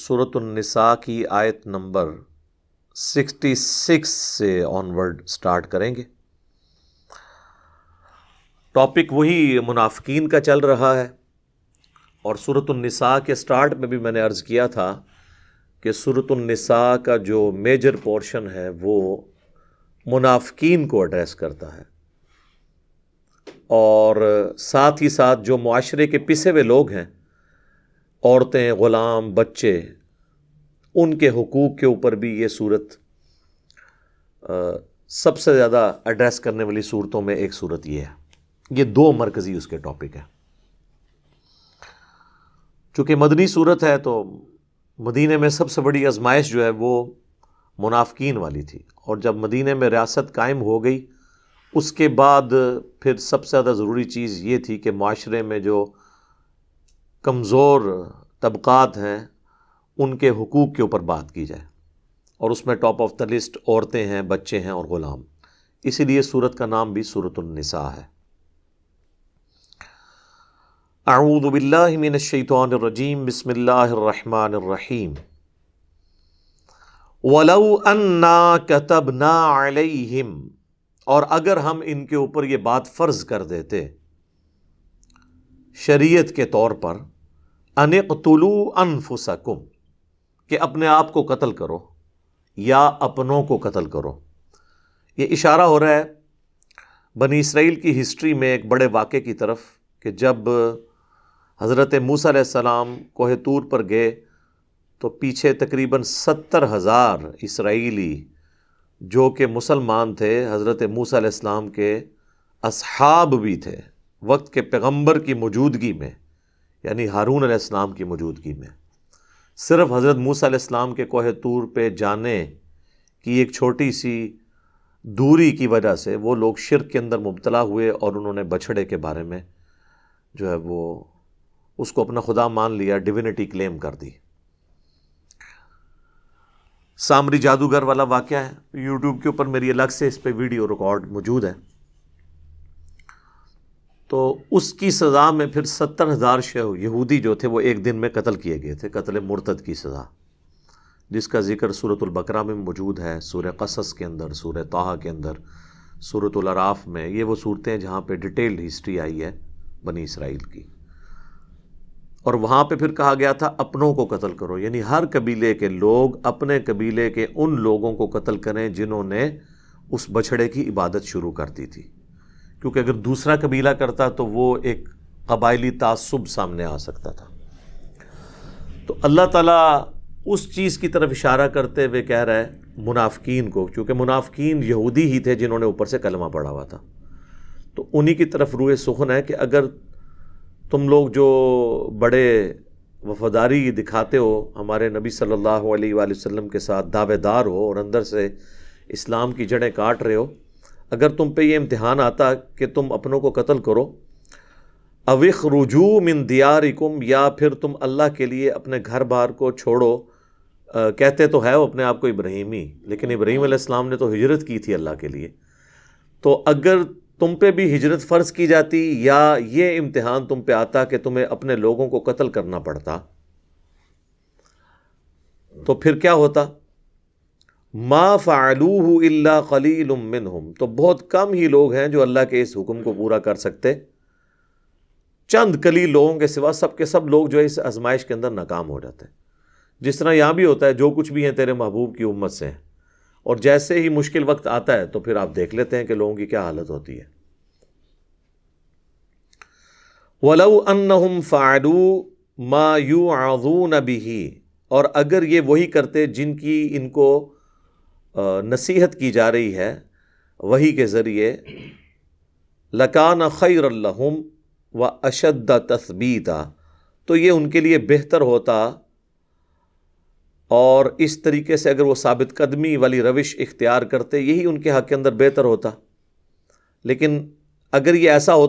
سورۃ النساء کی آیت نمبر 66 سے آنورڈ سٹارٹ کریں گے۔ ٹاپک وہی منافقین کا چل رہا ہے، اور سورۃ النساء کے سٹارٹ میں بھی میں نے عرض کیا تھا کہ سورۃ النساء کا جو میجر پورشن ہے وہ منافقین کو ایڈریس کرتا ہے، اور ساتھ ہی ساتھ جو معاشرے کے پسے ہوئے لوگ ہیں، عورتیں، غلام، بچے، ان کے حقوق کے اوپر بھی یہ صورت سب سے زیادہ ایڈریس کرنے والی صورتوں میں ایک صورت یہ ہے۔ یہ دو مرکزی اس کے ٹاپک ہیں۔ چونکہ مدنی صورت ہے تو مدینے میں سب سے بڑی آزمائش جو ہے وہ منافقین والی تھی، اور جب مدینے میں ریاست قائم ہو گئی اس کے بعد پھر سب سے زیادہ ضروری چیز یہ تھی کہ معاشرے میں جو کمزور طبقات ہیں ان کے حقوق کے اوپر بات کی جائے، اور اس میں ٹاپ آف دا لسٹ عورتیں ہیں، بچے ہیں اور غلام۔ اسی لیے سورت کا نام بھی سورۃ النساء ہے۔ اعوذ باللہ من الشیطان الرجیم، بسم اللہ الرحمن الرحیم۔ وَلَوْ أَنَّا كَتَبْنَا عَلَيْهِمْ، اور اگر ہم ان کے اوپر یہ بات فرض کر دیتے شریعت کے طور پر، ان اقتلوا انفسکم، کہ اپنے آپ کو قتل کرو یا اپنوں کو قتل کرو۔ یہ اشارہ ہو رہا ہے بنی اسرائیل کی ہسٹری میں ایک بڑے واقعے کی طرف، کہ جب حضرت موسیٰ علیہ السلام کوہ طور پر گئے تو پیچھے تقریباً 70,000 اسرائیلی جو کہ مسلمان تھے، حضرت موسیٰ علیہ السلام کے اصحاب بھی تھے وقت کے پیغمبر کی موجودگی میں، یعنی ہارون علیہ السلام کی موجودگی میں۔ صرف حضرت موسیٰ علیہ السلام کے کوہ طور پہ جانے کی ایک چھوٹی سی دوری کی وجہ سے وہ لوگ شرک کے اندر مبتلا ہوئے، اور انہوں نے بچھڑے کے بارے میں جو ہے وہ اس کو اپنا خدا مان لیا، ڈیوینٹی کلیم کر دی۔ سامری جادوگر والا واقعہ ہے، یوٹیوب کے اوپر میری الگ سے اس پہ ویڈیو ریکارڈ موجود ہے۔ تو اس کی سزا میں پھر 70,000 یہودی جو تھے وہ ایک دن میں قتل کیے گئے تھے، قتل مرتد کی سزا، جس کا ذکر سورۃ البقرہ میں موجود ہے، سورہ قصص کے اندر، سورہ طٰہٰ کے اندر، سورۃ الاعراف میں۔ یہ وہ صورتیں ہیں جہاں پہ ڈیٹیلڈ ہسٹری آئی ہے بنی اسرائیل کی، اور وہاں پہ پھر کہا گیا تھا اپنوں کو قتل کرو، یعنی ہر قبیلے کے لوگ اپنے قبیلے کے ان لوگوں کو قتل کریں جنہوں نے اس بچھڑے کی عبادت شروع کر دی تھی، کیونکہ اگر دوسرا قبیلہ کرتا تو وہ ایک قبائلی تعصب سامنے آ سکتا تھا۔ تو اللہ تعالیٰ اس چیز کی طرف اشارہ کرتے ہوئے کہہ رہا ہے منافقین کو، کیونکہ منافقین یہودی ہی تھے جنہوں نے اوپر سے کلمہ پڑھا ہوا تھا، تو انہی کی طرف روح سخن ہے کہ اگر تم لوگ جو بڑے وفاداری دکھاتے ہو ہمارے نبی صلی اللہ علیہ وآلہ وسلم کے ساتھ، دعوے دار ہو اور اندر سے اسلام کی جڑیں کاٹ رہے ہو، اگر تم پہ یہ امتحان آتا کہ تم اپنوں کو قتل کرو، او اخرجوا من دیارکم، یا پھر تم اللہ کے لیے اپنے گھر بار کو چھوڑو۔ کہتے تو ہے وہ اپنے آپ کو ابراہیمی، لیکن ابراہیم علیہ السلام نے تو ہجرت کی تھی اللہ کے لیے، تو اگر تم پہ بھی ہجرت فرض کی جاتی یا یہ امتحان تم پہ آتا کہ تمہیں اپنے لوگوں کو قتل کرنا پڑتا، تو پھر کیا ہوتا؟ ما فعلوه الا قلیل منہم، تو بہت کم ہی لوگ ہیں جو اللہ کے اس حکم کو پورا کر سکتے، چند قلیل لوگوں کے سوا سب کے سب لوگ جو ہے اس آزمائش کے اندر ناکام ہو جاتے ہیں۔ جس طرح یہاں بھی ہوتا ہے، جو کچھ بھی ہیں تیرے محبوب کی امت سے ہیں، اور جیسے ہی مشکل وقت آتا ہے تو پھر آپ دیکھ لیتے ہیں کہ لوگوں کی کیا حالت ہوتی ہے۔ وَلَوْ أَنَّهُمْ فَعَلُوا مَا يُوعَظُونَ بِهِ، اور اگر یہ وہی کرتے جن کی ان کو نصیحت کی جا رہی ہے وحی کے ذریعے، لَكَانَ خَيْرًا لَهُمْ وَأَشَدَّ تَثْبِيتًا، تو یہ ان کے لیے بہتر ہوتا، اور اس طریقے سے اگر وہ ثابت قدمی والی روش اختیار کرتے یہی ان کے حق کے اندر بہتر ہوتا۔ لیکن اگر یہ ایسا ہوتا